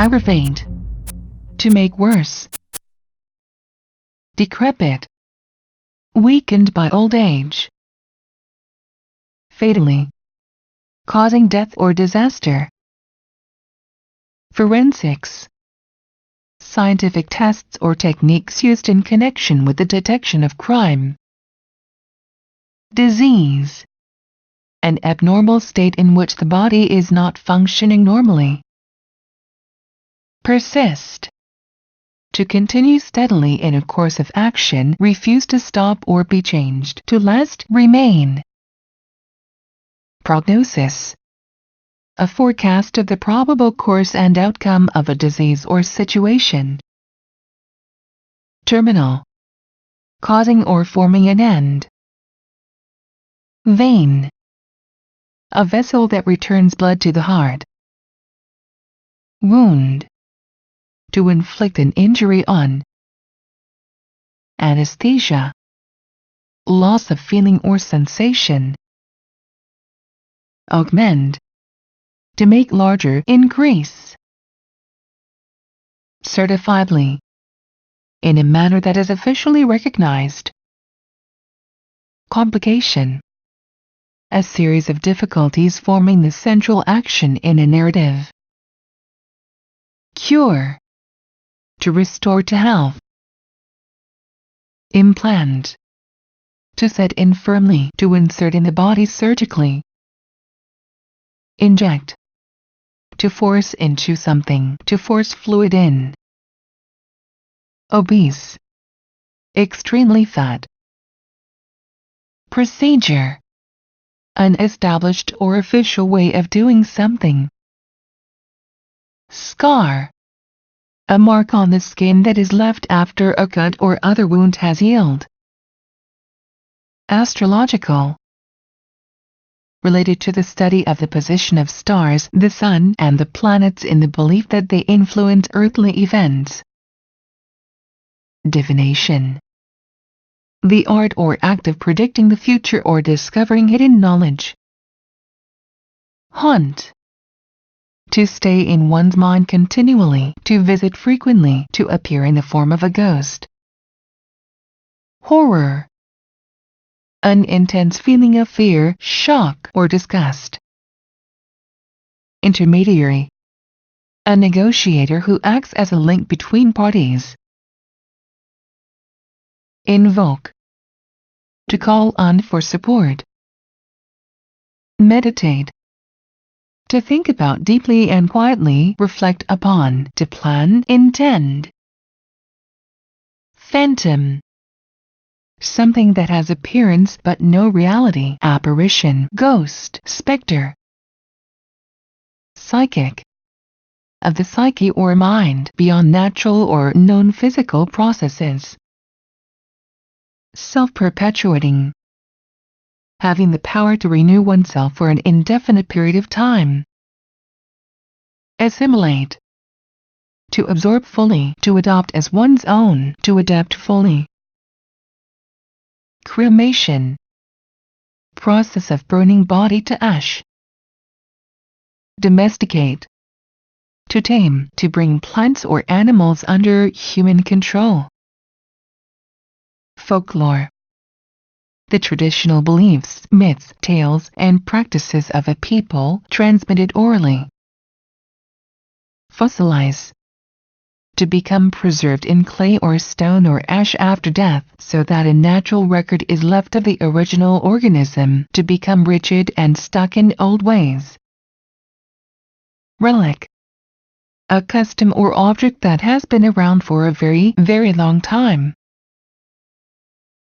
aggravate, to make worse, decrepit, weakened by old age, fatally, causing death or disaster. Forensics, scientific tests or techniques used in connection with the detection of crime. Disease, an abnormal state in which the body is not functioning normally. Persist, to continue steadily in a course of action, refuse to stop or be changed, to last, remain. Prognosis, a forecast of the probable course and outcome of a disease or situation. Terminal, causing or forming an end. Vein, a vessel that returns blood to the heart. Wound, to inflict an injury on. Anesthesia, loss of feeling or sensation. Augment, to make larger, increase. Certifiably, in a manner that is officially recognized. Complication, a series of difficulties forming the central action in a narrative. Cure, to restore to health. Implant, to set in firmly, to insert in the body surgically. Inject, to force into something, to force fluid in. Obese, extremely fat. Procedure, an established or official way of doing something. Scar, a mark on the skin that is left after a cut or other wound has healed. Astrological, related to the study of the position of stars, the sun, and the planets in the belief that they influence earthly events. Divination, the art or act of predicting the future or discovering hidden knowledge. Haunt, to stay in one's mind continually, to visit frequently, to appear in the form of a ghost. Horror, an intense feeling of fear, shock, or disgust. Intermediary, a negotiator who acts as a link between parties. Invoke, to call on for support. Meditate, to think about deeply and quietly, reflect upon, to plan, intend. Phantom, something that has appearance but no reality, apparition, ghost, specter. Psychic, of the psyche or mind, beyond natural or known physical processes. Self-perpetuating, having the power to renew oneself for an indefinite period of time. Assimilate, to absorb fully, to adopt as one's own, to adapt fully. Cremation, process of burning body to ash. Domesticate, to tame, to bring plants or animals under human control. Folklore, the traditional beliefs, myths, tales, and practices of a people transmitted orally. Fossilize, to become preserved in clay or stone or ash after death, so that a natural record is left of the original organism, to become rigid and stuck in old ways. Relic, a custom or object that has been around for a very, very long time.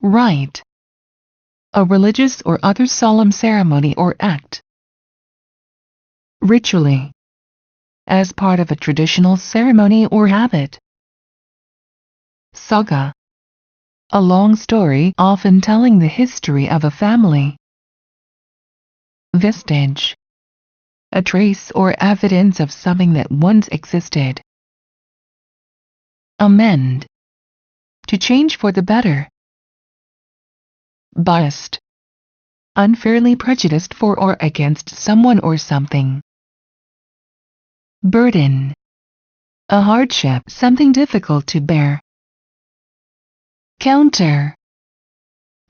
Rite, a religious or other solemn ceremony or act. Ritually, as part of a traditional ceremony or habit. Saga, a long story often telling the history of a family. Vestige, a trace or evidence of something that once existed. Amend, to change for the better. Biased, unfairly prejudiced for or against someone or something. Burden, a hardship, something difficult to bear. Counter,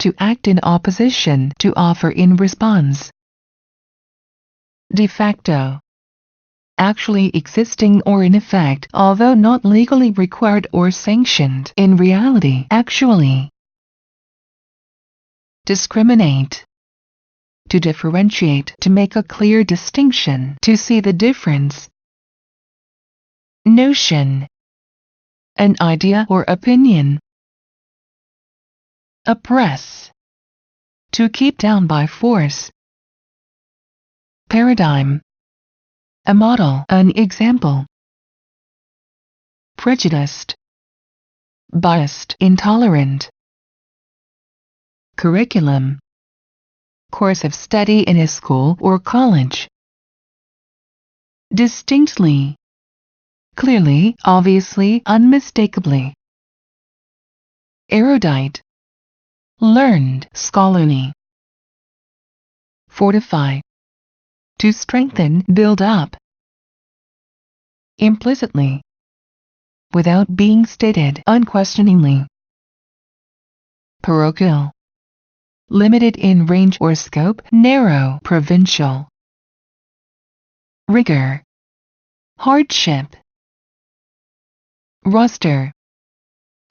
to act in opposition, to offer in response. De facto, actually existing or in effect, although not legally required or sanctioned, in reality, actually. Discriminate, to differentiate, to make a clear distinction, to see the difference. Notion, an idea or opinion. Oppress, to keep down by force. Paradigm, a model, an example. Prejudiced, biased, intolerant. Curriculum, course of study in a school or college. Distinctly, clearly, obviously, unmistakably. Erudite, learned, scholarly. Fortify, to strengthen, build up. Implicitly, without being stated, unquestioningly. Parochial, limited in range or scope, narrow, provincial. Rigor, hardship. Roster,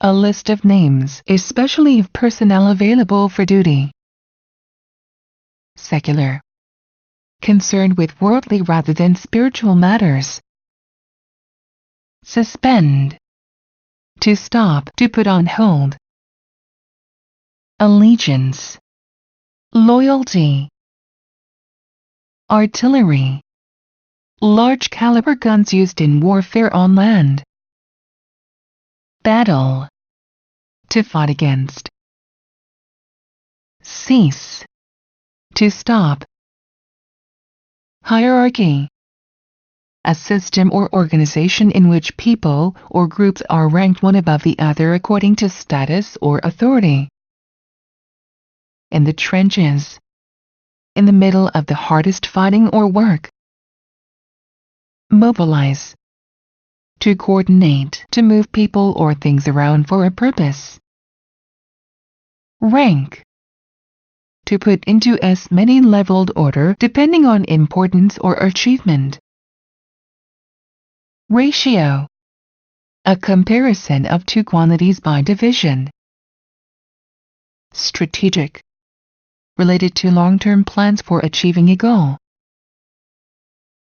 a list of names, especially of personnel available for duty. Secular, concerned with worldly rather than spiritual matters. Suspend, to stop, to put on hold. Allegiance, loyalty. Artillery, large caliber guns used in warfare on land. Battle, to fight against. Cease, to stop. Hierarchy, a system or organization in which people or groups are ranked one above the other according to status or authority. In the trenches, in the middle of the hardest fighting or work. Mobilize, to coordinate, to move people or things around for a purpose. Rank, to put into as many leveled order depending on importance or achievement. Ratio, a comparison of two quantities by division. Strategic, related to long-term plans for achieving a goal.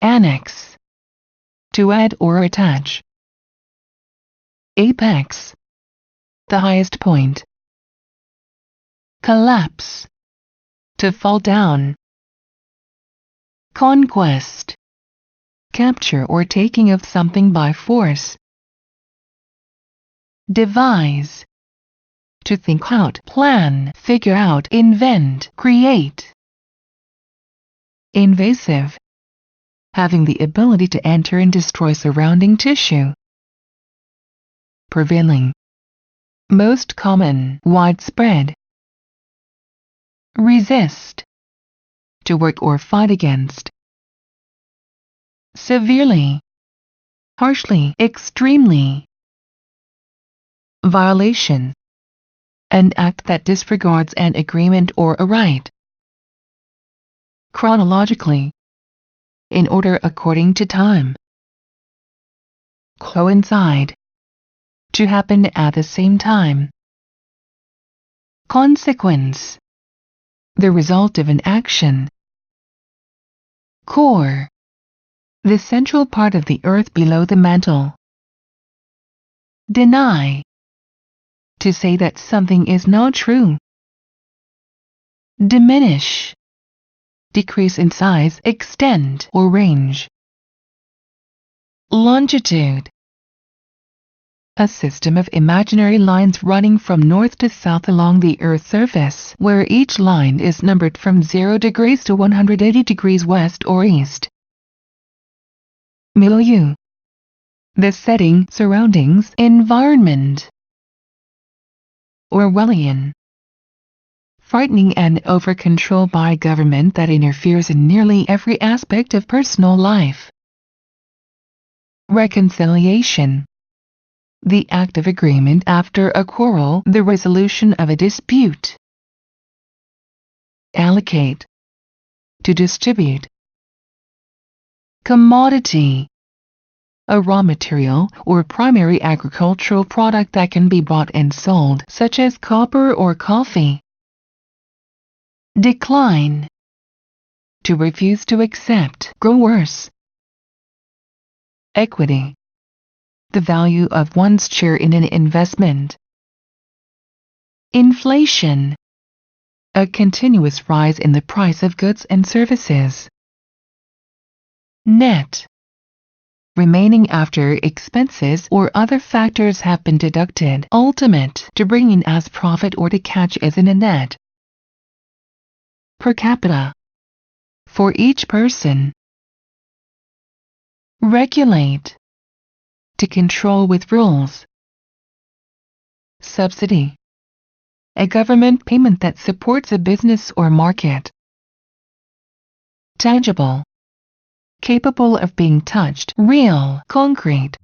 Annex, to add or attach. Apex, the highest point. Collapse, to fall down. Conquest, capture or taking of something by force. Devise, to think out, plan, figure out, invent, create. Invasive, having the ability to enter and destroy surrounding tissue. Prevailing, most common, widespread. Resist, to work or fight against. Severely, harshly, extremely. Violation, an act that disregards an agreement or a right. Chronologically, in order according to time. Coincide, to happen at the same time. Consequence, the result of an action. Core, the central part of the earth below the mantle. Deny, to say that something is not true. Diminish, decrease in size, extent, or range. Longitude, a system of imaginary lines running from north to south along the Earth's surface, where each line is numbered from 0 degrees to 180 degrees west or east. Milieu, the setting, surroundings, environment. Orwellian, frightening and over-control by government that interferes in nearly every aspect of personal life. Reconciliation. The act of agreement after a quarrel, the resolution of a dispute. Allocate. To distribute. Commodity. A raw material or primary agricultural product that can be bought and sold, such as copper or coffee. Decline. To refuse to accept, grow worse. Equity. The value of one's share in an investment. Inflation. A continuous rise in the price of goods and services. Net. Remaining after expenses or other factors have been deducted. Ultimate. To bring in as profit or to catch as in a net. Per capita. For each person. Regulate. To control with rules. Subsidy. A government payment that supports a business or market. Tangible. Capable of being touched, real, concrete.